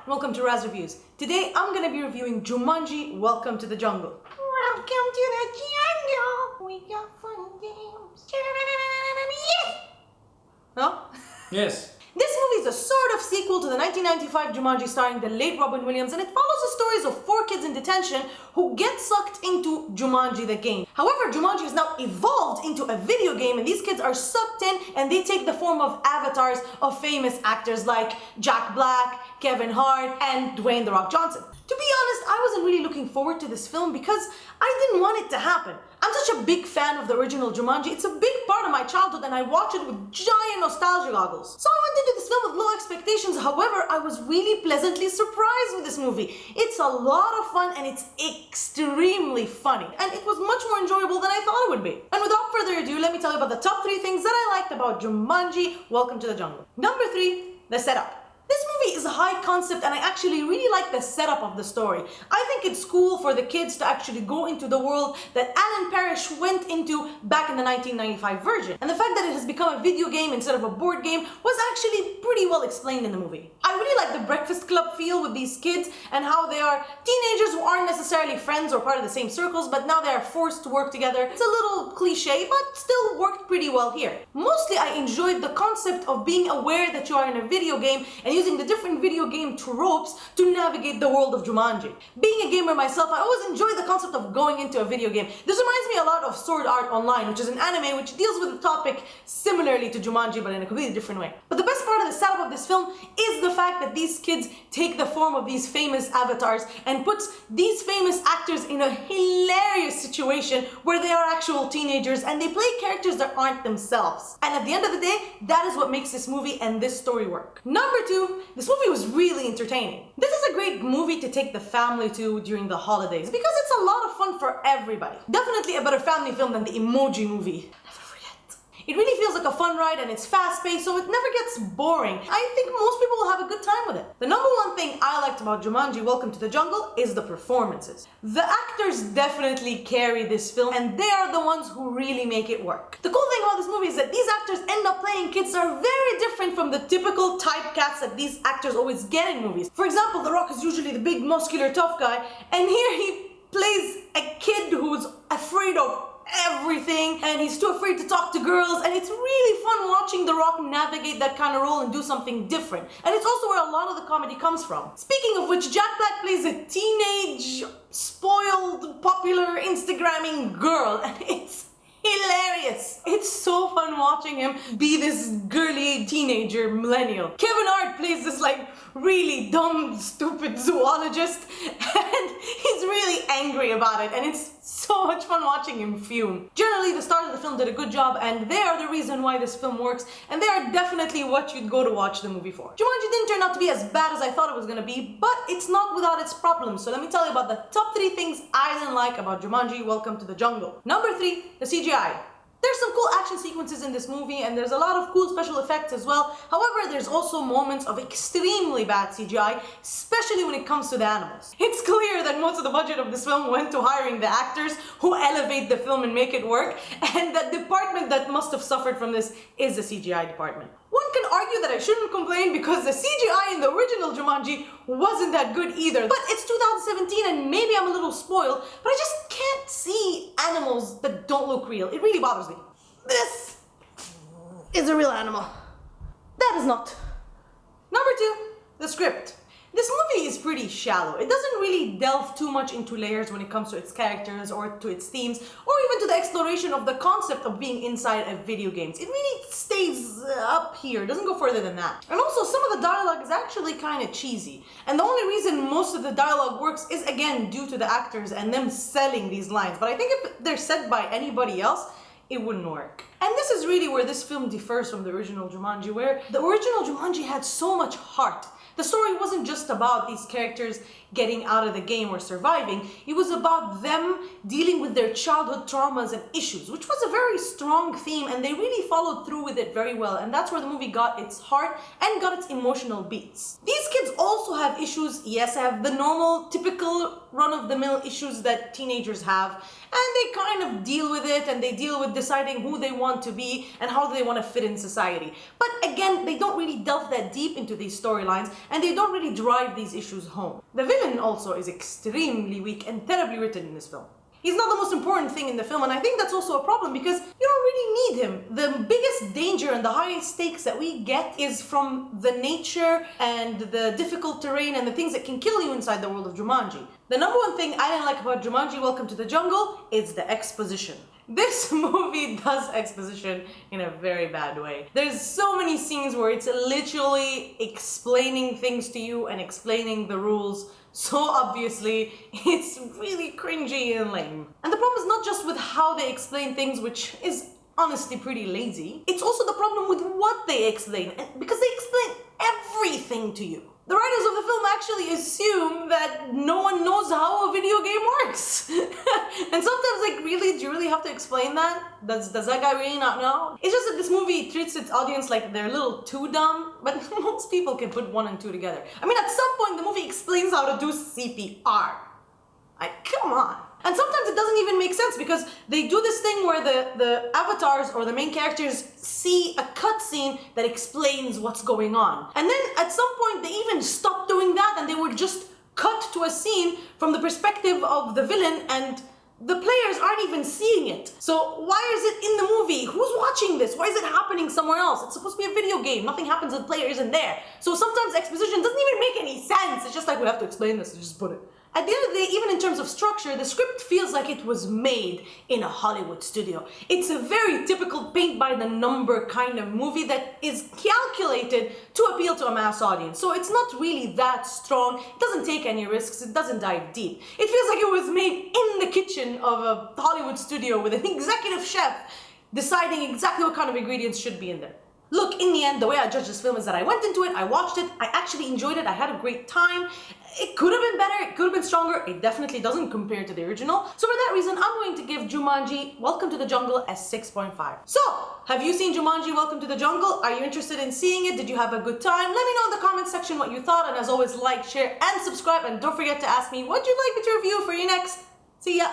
welcome to Razz Reviews. Today I'm gonna be reviewing Jumanji Welcome to the Jungle. Welcome to the jungle. We got fun games. Yes! No? Yes. This movie is a sort of sequel to the 1995 Jumanji starring the late Robin Williams, and it follows the stories of 4 kids in detention who get sucked into Jumanji the game. However, Jumanji has now evolved into a video game, and these kids are sucked in and they take the form of avatars of famous actors like Jack Black, Kevin Hart, and Dwayne "The Rock" Johnson. To be honest, I wasn't really looking forward to this film because I didn't want it to happen. I'm such a big fan of the original Jumanji. It's a big part of my childhood and I watched it with giant nostalgia goggles. So I went into this film with low expectations. However, I was really pleasantly surprised with this movie. It's a lot of fun and it's extremely funny. And it was much more enjoyable than I thought it would be. And without further ado, let me tell you about the top 3 things that I liked about Jumanji Welcome to the Jungle. Number 3, the setup. This movie is a high concept and I actually really like the setup of the story. I think it's cool for the kids to actually go into the world that Alan Parrish went into back in the 1995 version. And the fact that it has become a video game instead of a board game was actually pretty well explained in the movie. I really like the Breakfast Club feel with these kids and how they are teenagers who aren't necessarily friends or part of the same circles, but now they are forced to work together. It's a little cliche, but still worked pretty well here. Mostly I enjoyed the concept of being aware that you are in a video game and using the different video game tropes to navigate the world of Jumanji. Being a gamer myself, I always enjoy the concept of going into a video game. This reminds me a lot of Sword Art Online, which is an anime which deals with the topic similarly to Jumanji but in a completely different way. But the best part of the setup of this film is the fact that these kids take the form of these famous avatars and puts these famous actors in a hilarious situation where they are actual teenagers and they play characters that aren't themselves. And at the end of the day, that is what makes this movie and this story work. Number 2, this movie was really entertaining. This is a great movie to take the family to during the holidays because it's a lot of fun for everybody. Definitely a better family film than the Emoji Movie. Never forget. It really feels like a fun ride and it's fast-paced, so it never gets boring. I think most people will have a good time with it. The number 1 thing I liked about Jumanji Welcome to the Jungle is the performances. The actors definitely carry this film and they are the ones who really make it work. The cool thing about this movie is that these actors end up playing kids that are very different from the typical typecast that these actors always get in movies. For example, The Rock is usually the big muscular tough guy, and here he plays a kid who's afraid of everything and he's too afraid to talk to girls, and it's really fun watching The Rock navigate that kind of role and do something different. And it's also where a lot of the comedy comes from. Speaking of which, Jack Black plays a teenage, spoiled, popular Instagramming girl and it's hilarious. It's so fun watching him be this girly teenager millennial. Kevin Hart plays this like really dumb, stupid zoologist and he's really angry about it and it's so much fun watching him fume. Generally, the stars of the film did a good job and they are the reason why this film works and they are definitely what you'd go to watch the movie for. Jumanji didn't turn out to be as bad as I thought it was gonna be, but it's not without its problems. So let me tell you about the top 3 things I didn't like about Jumanji Welcome to the Jungle. Number 3, the CGI. There's some cool action sequences in this movie and there's a lot of cool special effects as well. However, there's also moments of extremely bad CGI, especially when it comes to the animals. It's clear that most of the budget of this film went to hiring the actors who elevate the film and make it work, and the department that must have suffered from this is the CGI department. One can argue that I shouldn't complain because the CGI in the original Jumanji wasn't that good either. But it's 2017 and maybe I'm a little spoiled, but I just can't see animals that don't look real. It really bothers me. This is a real animal. That is not. Number 2, the script. This movie is pretty shallow. It doesn't really delve too much into layers when it comes to its characters or to its themes or even to the exploration of the concept of being inside a video game. It really stays up here. It doesn't go further than that. And also some of the dialogue is actually kind of cheesy. And the only reason most of the dialogue works is again due to the actors and them selling these lines. But I think if they're said by anybody else, it wouldn't work. And this is really where this film differs from the original Jumanji, where the original Jumanji had so much heart. The story wasn't just about these characters getting out of the game or surviving. It was about them dealing with their childhood traumas and issues, which was a very strong theme, and they really followed through with it very well. And that's where the movie got its heart and got its emotional beats. These kids also have issues. Yes, have the normal, typical run-of-the-mill issues that teenagers have, and they kind of deal with it, and they deal with deciding who they want to be and how they want to fit in society. But again, they don't really delve that deep into these storylines, and they don't really drive these issues home. The villain also is extremely weak and terribly written in this film. He's not the most important thing in the film, and I think that's also a problem because you don't really need him. The biggest danger and the highest stakes that we get is from the nature and the difficult terrain and the things that can kill you inside the world of Jumanji. The number one thing I didn't like about Jumanji Welcome to the Jungle is the exposition. This movie does exposition in a very bad way. There's so many scenes where it's literally explaining things to you and explaining the rules so obviously, it's really cringy and lame. And the problem is not just with how they explain things, which is honestly pretty lazy. It's also the problem with what they explain, because they explain everything to you. The writers of the film actually assume that no one knows how a video game works. And sometimes, like, really, do you really have to explain that? Does that guy really not know? It's just that this movie treats its audience like they're a little too dumb, but most people can put one and two together. I mean, at some point, the movie explains how to do CPR. Like, come on. And sometimes it doesn't even make sense because they do this thing where the avatars or the main characters see a cutscene that explains what's going on. And then at some point they even stop doing that and they would just cut to a scene from the perspective of the villain and the players aren't even seeing it. So why is it in the movie? Who's watching this? Why is it happening somewhere else? It's supposed to be a video game. Nothing happens if the player isn't there. So sometimes exposition doesn't even make any sense. It's just like, we have to explain this, so just put it. At the end of the day, even in terms of structure, the script feels like it was made in a Hollywood studio. It's a very typical paint-by-the-number kind of movie that is calculated to appeal to a mass audience. So it's not really that strong, it doesn't take any risks, it doesn't dive deep. It feels like it was made in the kitchen of a Hollywood studio with an executive chef deciding exactly what kind of ingredients should be in there. Look, in the end, the way I judge this film is that I went into it, I watched it, I actually enjoyed it, I had a great time. It could have been better, it could have been stronger, it definitely doesn't compare to the original. So for that reason, I'm going to give Jumanji Welcome to the Jungle a 6.5. So, have you seen Jumanji Welcome to the Jungle? Are you interested in seeing it? Did you have a good time? Let me know in the comment section what you thought, and as always, like, share, and subscribe, and don't forget to ask me what you'd like me to review for your next. See ya!